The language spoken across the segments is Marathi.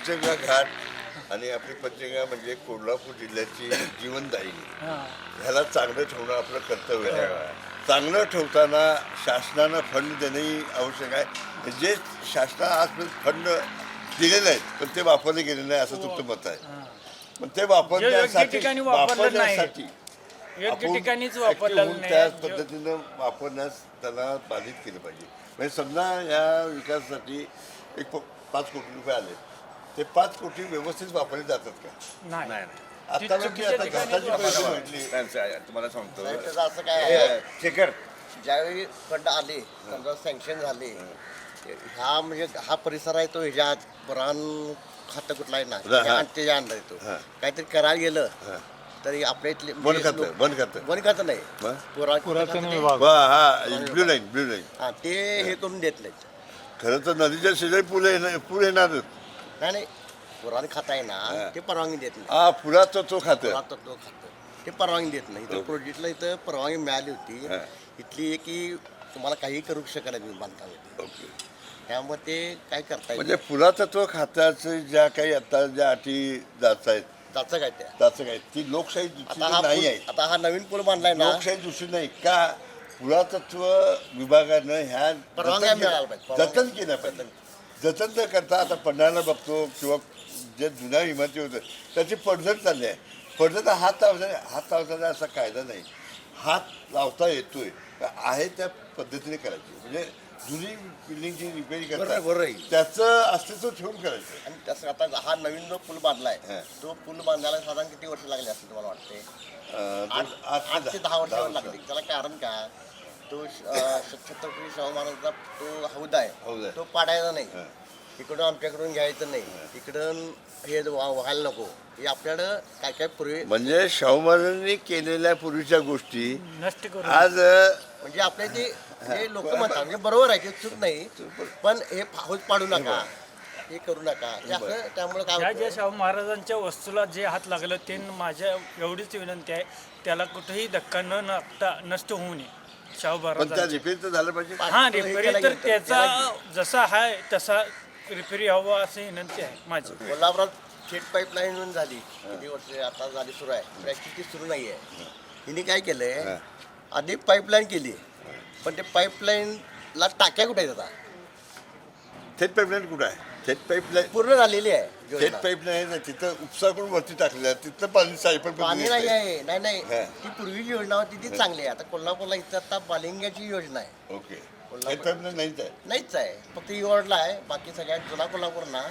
पंचगंगा घाट आणि आपली पंचगंगा म्हणजे कोल्हापूर जिल्ह्याची जीवनदायिनी. ह्याला चांगलं ठेवणं आपलं कर्तव्य आहे. चांगलं ठेवताना शासनानं फंड देणंही आवश्यक आहे. जे शासनानं आजपर्यंत फंड दिलेले आहेत पण ते वापरले गेले नाही असं तुमचं मत आहे. पण ते वापरण्यासाठी योग्य ठिकाणीच आपण वापरलेलं active होऊन त्याच नाही. पद्धतीनं वापरण्यास त्याला बाधित केलं पाहिजे. म्हणजे समजा या विकासासाठी 5 कोटी रुपये आले, ते 5 कोटी व्यवस्थित वापरले जातात का? नाही. आता चुकीच्या ठिकाणी घाटाची पैसे वापरतात. म्हटली, तुम्हाला सांगतो साहेब, त्याचं असं काय आहे, शेखर ज्यावेळी फंड आले समजा सँक्शन झाले, हा म्हणजे हा परिसर आहे तो ह्याच्यात पुराण खातं कुठला आहे ना हा. त्याच्या अंडर येतो. हा. काहीतरी करायला गेलं हा. तरी आपल्या इथले बंद खातं वन खातं नाही, मग? पुरातन ब्ल्यू लाईन हा ते हे करून देत नाहीत. खरं तर नदीच्या शेजारी पूल येणारच. नाही पुराण खातं आहे हा. ना ते परवानगी देत नाही. हा पुरातत्व खातं. पुरातत्व खातं ते परवानगी देत नाही. इथं प्रोजेक्टला इथं परवानगी मिळाली होती हा. इथली की तुम्हाला काही करू शकत नाही तुम्ही बांधकाम. ओके. त्यामुळे ते काय करता म्हणजे पुरातत्व खात्याचं ज्या काही आता ज्या अटी जात आहेत त्याचं काय त्या त्याचं काय ती लोकशाही दूषित आता नाही आहे. आता हा नवीन पूल बांधलाय ना लोकशाही दूषित नाही का? पुरातत्व विभागानं ह्या परवानग्या मिळायला पाहिजे. जतन केलं पाहिजे. जतन न करता आता पन्हाळ्याला बघतो किंवा जे जुन्या इमारती होतं त्याची पडझड चालली आहे. पडझड हात लावण्याचा असा कायदा नाही. हात लावता येतोय आहे त्या पद्धतीने करायची. म्हणजे जुनी बिल्डिंगची रिपेअरी करता बरोबर आहे. त्याचं अस्तित्व ठेवून करायचं. आणि तसं आता हा नवीन जो पूल बांधलाय हा. तो पूल बांधायला साधारण किती वर्ष लागले असतील तुम्हाला वाटते? आठ ते 10 वर्ष लागली. त्याला कारण का तो छत्रपती शाहू महाराजांचा तो हौद हौद आहे. आहे तो पाडायचा नाही. हा. इकडून आमच्याकडून घ्यायचं नाही, इकडून हे व्हायला नको. हे आपल्याकडं काय काय पूर्वी म्हणजे शाहू महाराजांनी केलेल्या पूर्वीच्या गोष्टी नष्ट करून आज म्हणजे आपल्या ते हे लोक म्हणतात म्हणजे बरोबर आहे, ते चूक नाही, पण हे हौद पाडू नका, हे करू नका. हे असं त्यामुळे काय ज्या होतं, शाहू महाराजांच्या वस्तूला जे हात लागलं ते माझ्या एवढीच विनंती आहे, त्याला कुठेही धक्का न लागता नष्ट होऊ नये. शाहू पण त्या महाराजांच्या रिपेअर तर झालं पाहिजे. हा रिपेरी तर त्याचा जसा आहे तसा रिपेरी हवा अशी विनंती आहे माझी. कोल्हापुरात थेट पाईपलाईन झाली किती वर्ष आता झाली सुरू आहे, प्रॅक्टिस सुरू नाही आहे. हिने काय केलंय, आधी पाईपलाईन केली पण ते पाईपलाईनला टाक्या कुठे आहेत आता? थेट पाईपलाईन कुठं आहे? थेट पाईपलाईन पूर्ण झालेली आहे थेट योजना. पाईपलाईन आहे तिथं उपसा करून वरती टाकलं तिथं पाणी सायपल पाणी नाही आहे, नाही हा. ती पूर्वीची योजना होती ती चांगली आहे. आता कोल्हापूरला इथं आता बालिंग्याची योजना आहे, ओके. थेट पाईपलाईन नाहीच आहे. नाहीच आहे, फक्त ही रोडला आहे. बाकी सगळ्यात जुना कोल्हापूर ना.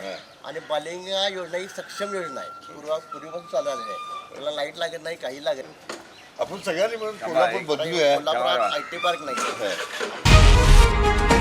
आणि बालिंगा योजना ही सक्षम योजना आहे, पूर्वीपासून चालू आलेली आहे. त्याला लाईट लागत नाही, काही लागत नाही. आपण सगळ्यांनी म्हणून कोल्हापूर बदलूया. कोल्हापुरात IT पार्क नाही. हा.